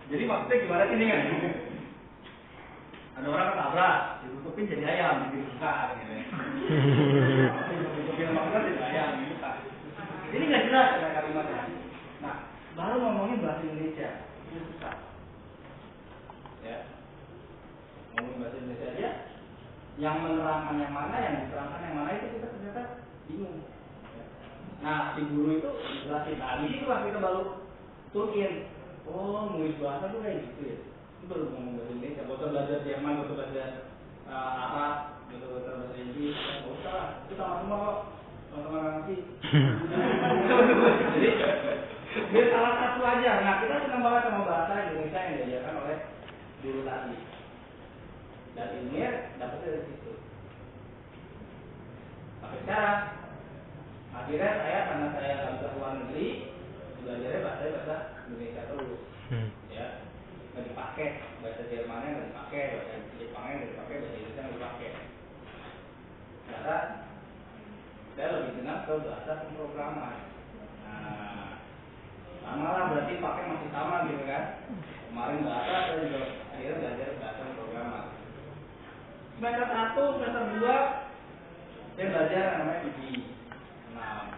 Jadi maksudnya gimana sih nih kan? Ada orang ketabrak, ditutupin jadi ayam, dibuka gitu ya. Ditutupin sama kita jadi ayam, dibuka. Ini nggak jelas ya kalimatnya. Nah, baru ngomongin bahasa Indonesia, itu susah. Ya, ngomongin bahasa Indonesia aja, yang menerangkan yang mana, yang diterangkan yang mana itu kita ternyata bingung. Nah, si guru itu jelasin, nah di situlah kita baru turunin. Oh, nulis bahasa tuh kayak gitu ya. Itu baru ngomong bahasa Indonesia. Gak usah belajar Jerman, gak usah belajar Arab, gak usah belajar bahasa Inggris. Gak usah lah, itu sama-sama kok. Sama-sama ngerti. Jadi, biar salah satu aja. Nah, kita senang banget sama bahasa Indonesia yang diajarkan oleh guru tadi. Dan ini dapetnya dari situ. Sampai sekarang. Akhirnya karena saya nggak bisa keluar negeri, belajarnya bahasa Indonesia terus, ya nggak dipakai, bahasa Jermannya nggak dipakai, bahasa Jepangnya nggak dipakai, bahasa Indonesia nggak dipakai. Karena saya lebih senang ke bahasa pemrograman. Nah, sama lah berarti pakai masih sama gitu kan. Kemarin bahasa saya juga akhirnya belajar bahasa pemrograman. Semester 1, semester 2 saya belajar namanya VB. Nah,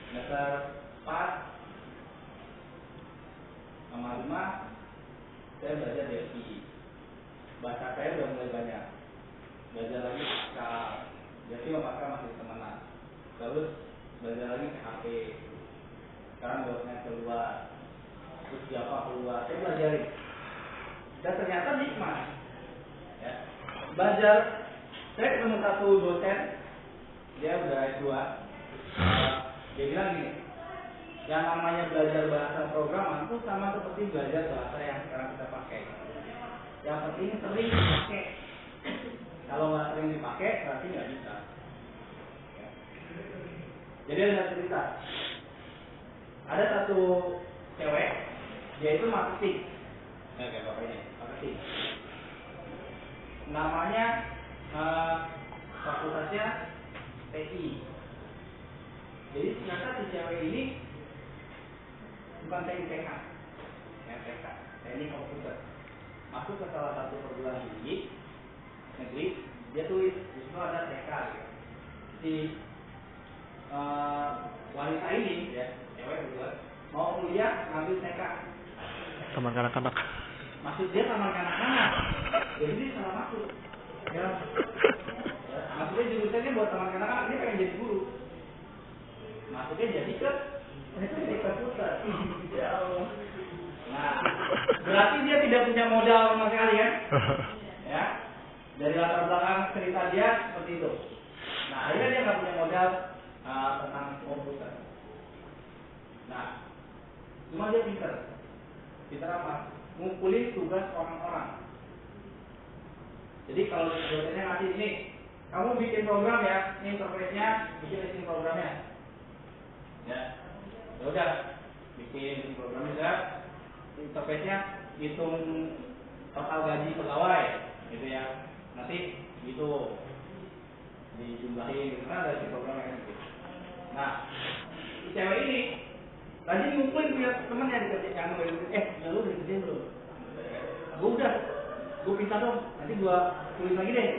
semester 4 sama 5 saya belajar DSI. Bahasa saya udah mulai banyak. Belajar lagi Pascal. Jadi sama Pascal masih temenan. Terus belajar lagi PHP. Sekarang .NET keluar. Terus Java keluar. Saya belajarin. Dan ternyata nikmat. Ya. Belajar. Saya ketemu satu dosen. Dia udah S2. Dia bilang gini, yang namanya belajar bahasa programan itu sama seperti belajar bahasa yang sekarang kita pakai. Yang penting sering dipakai. Kalau nggak sering dipakai, berarti nggak bisa. Ya. Jadi ada cerita. Ada satu cewek, dia itu marketing. Kayak bapaknya, marketing. Namanya fakultasnya TI. Jadi ternyata si cewek ini bukan TITK, TK, teknik komputer. Masuk ke salah satu perguruan tinggi negeri, dia tulis di situ ada TK. Gitu. Si wanita ini, ya, cewek berdua, mau kuliah ngambil TK. Taman kanak-kanak. Maksud dia taman kanak-kanak. Jadi dia salah masuk. Ya. Maksudnya jurusannya buat taman kanak-kanak, dia pengen jadi guru. Maksudnya jadi ke komputer. Ya Allah. Nah, berarti dia tidak punya modal sama sekali kan? Ya. Dari latar belakang cerita dia seperti itu. Nah, akhirnya dia nggak punya modal tentang komputer. Nah, cuma dia pintar. Pintar apa? Ngumpulin tugas orang-orang. Jadi kalau dosennya ngasih ini, kamu bikin program ya, ini interface-nya, bikin programnya. Ya, udah bikin programnya, interface-nya hitung total gaji pegawai, gitu ya. Nanti gitu dijumlahin, gitu kan ada si programnya gitu. Nah, si cewek ini tadi ngumpulin punya temen yang dikerjain ya lu udah kerjain belum? Gue udah, gue minta dong, nanti gue tulis lagi deh.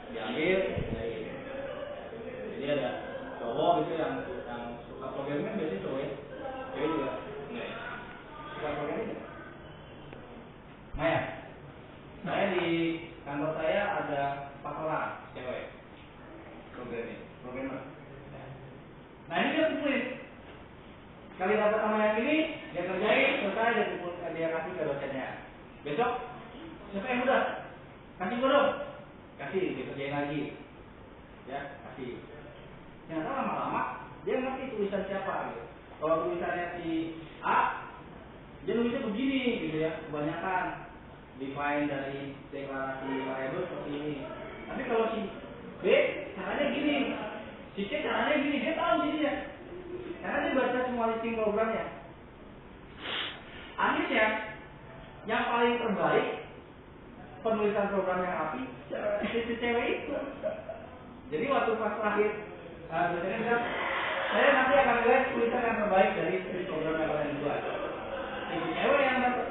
Diambil, ya, gitu. Jadi ada cowok gitu yang suka programming biasanya cowok ya, cewek juga enggak ya? Suka programming enggak? Maya, saya di kantor saya ada 4 orang cewek programmer. Nah ini dia kumpulin. Kali dapat sama yang ini, dia kerjain, selesai, dia kumpul, dia kasih ke dosennya. Besok, siapa yang udah? Kasih gue dong. Kasih, dikerjain lagi. Ya, kasih. Ternyata lama-lama dia ngerti tulisan siapa gitu. Kalau tulisannya si A, dia nulisnya begini gitu ya, kebanyakan define dari deklarasi variabel seperti ini. Tapi kalau si B caranya gini, si C caranya gini, dia tahu jadinya. Karena dia baca semua listing programnya. Akhirnya yang paling terbaik penulisan program yang rapi si cewek itu. Jadi waktu pas terakhir dosennya bilang, saya nanti akan lihat tulisan yang terbaik dari program yang kalian buat. Si cewek yang dapat.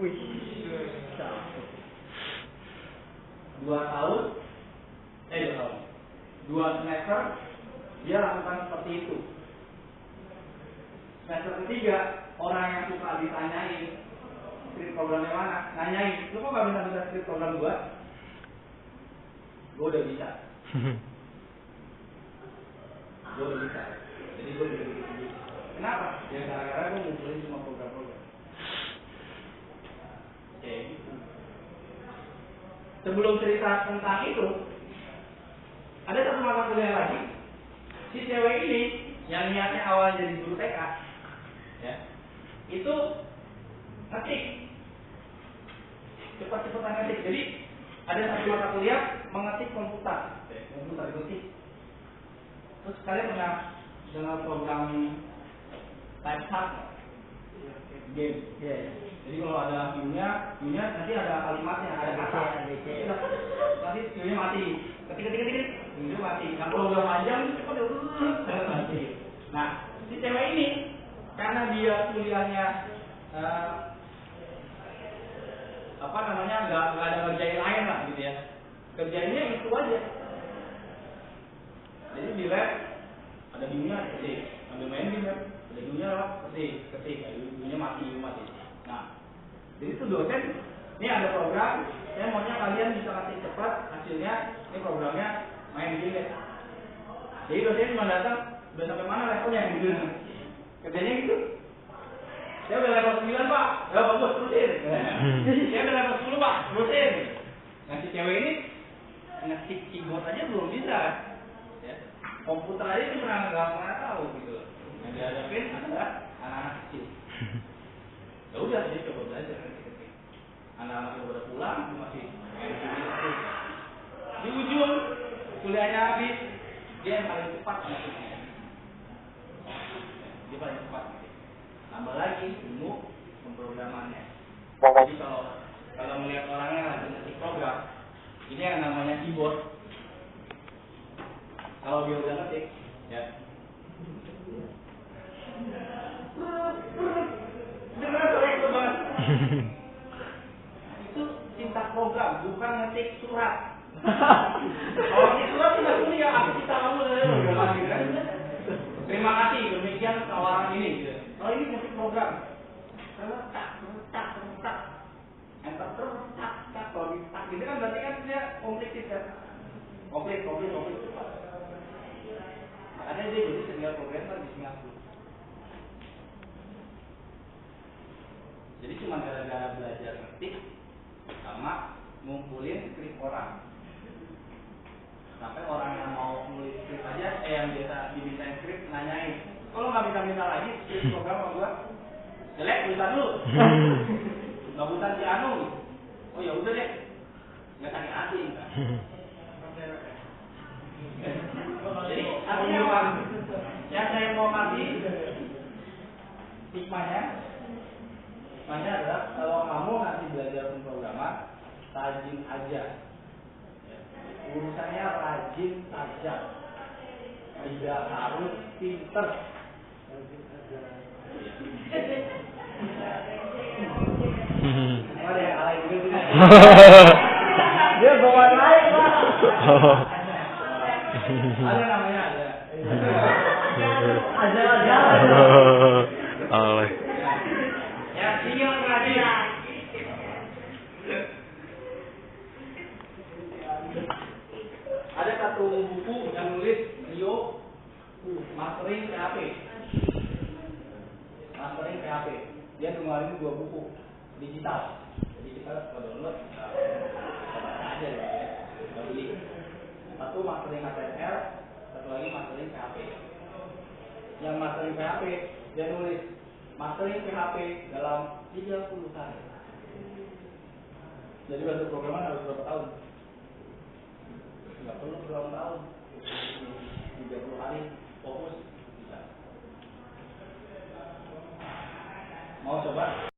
Wih. 2 tahun, 2 semester dia lakukan seperti itu. Semester ketiga, orang yang suka ditanyain skrip programnya mana, nanyain, lu kok gak bisa skrip program gua? Gua udah bisa. Gua udah bisa. Jadi gua bisa bikin. Kenapa? Ya gara-gara gua ngumpulin semua program-program. Oke, gitu. Sebelum cerita tentang itu, ada satu mata kuliah lagi. Si cewek ini yang niatnya awal jadi guru TK, ya, itu ngetik, cepat-cepatan ngetik. Jadi ada satu mata kuliah mengetik komputer ngetik. Terus kalian pernah dengar program TypeScript game? Iya. Jadi kalau ada view-nya nanti ada kalimatnya, ada kata. Nanti view-nya mati. Ketik, view-nya mati. Nah kalau udah panjang itu cepat mati. Nah, si cewek ini karena dia kuliahnya nggak ada kerjain lain lah gitu ya. Kerjainnya itu aja. Jadi di lab ada view-nya ketik, ambil main game, ada view-nya ketik, view-nya mati. Nah, jadi itu dosen, ini ada program, saya maunya kalian bisa ketik cepat, hasilnya ini programnya main game. Jadi dosen cuma datang, udah sampai mana levelnya gitu. Kerjanya gitu. Saya udah level 9 pak, ya bagus terusin. Saya udah level 10 pak, terusin. Nah si cewek ini ngetik keyboard aja belum bisa. Ya. Komputer aja itu nggak pernah tahu gitu. Yang dihadapin adalah anak-anak kecil. Ya udah dia coba belajar ketik. Anak-anak yang udah pulang masih main game. Di ujung kuliahnya habis, dia yang paling cepat ngetiknya. Dia paling cepat. Tambah lagi ilmu pemrogramannya. Jadi kalau melihat orangnya lagi ngetik program, ini yang namanya keyboard. Kalau dia udah ngetik, ya. Itu cinta program, bukan ngetik surat. Kalau ngetik surat sudah kuliah, aku cinta kamu kan? Terima kasih, demikian tawaran ini. Gitu. Kalau ini ngetik program, tak, enter tak. Kalau di tak gitu kan berarti kan dia komplit kan? Komplit. Ada dia jadi senior programmer di Singapura. Jadi cuma gara-gara belajar ngetik sama ngumpulin skrip orang. Sampai orang yang mau nulis skrip aja, yang biasa dimintain skrip nanyain, kalau nggak bisa minta lagi skrip program sama gua, jelek tulisan lu, bagusan si Anu. Oh ya udah deh, nggak sakit hati. Jadi artinya apa? Yang saya mau kasih hikmahnya adalah kalau kamu nanti belajar pemrograman, rajin aja. Urusannya rajin saja, tidak harus pinter. Ada yang alay juga sih. Dia bawa naik pak. Ada namanya ada. Aja. Alay. Ya sini yang rajin. Ada satu buku yang nulis Rio Mastering PHP. Dia ngeluarin 2 buku digital. Jadi kita kalau download baca aja ya. Beli. Satu Mastering HTML, satu lagi Mastering PHP. Yang Mastering PHP dia nulis Mastering PHP dalam 30 hari. Jadi belajar programan harus berapa tahun? Nggak perlu bertahun-tahun, 30 hari fokus bisa. Mau coba?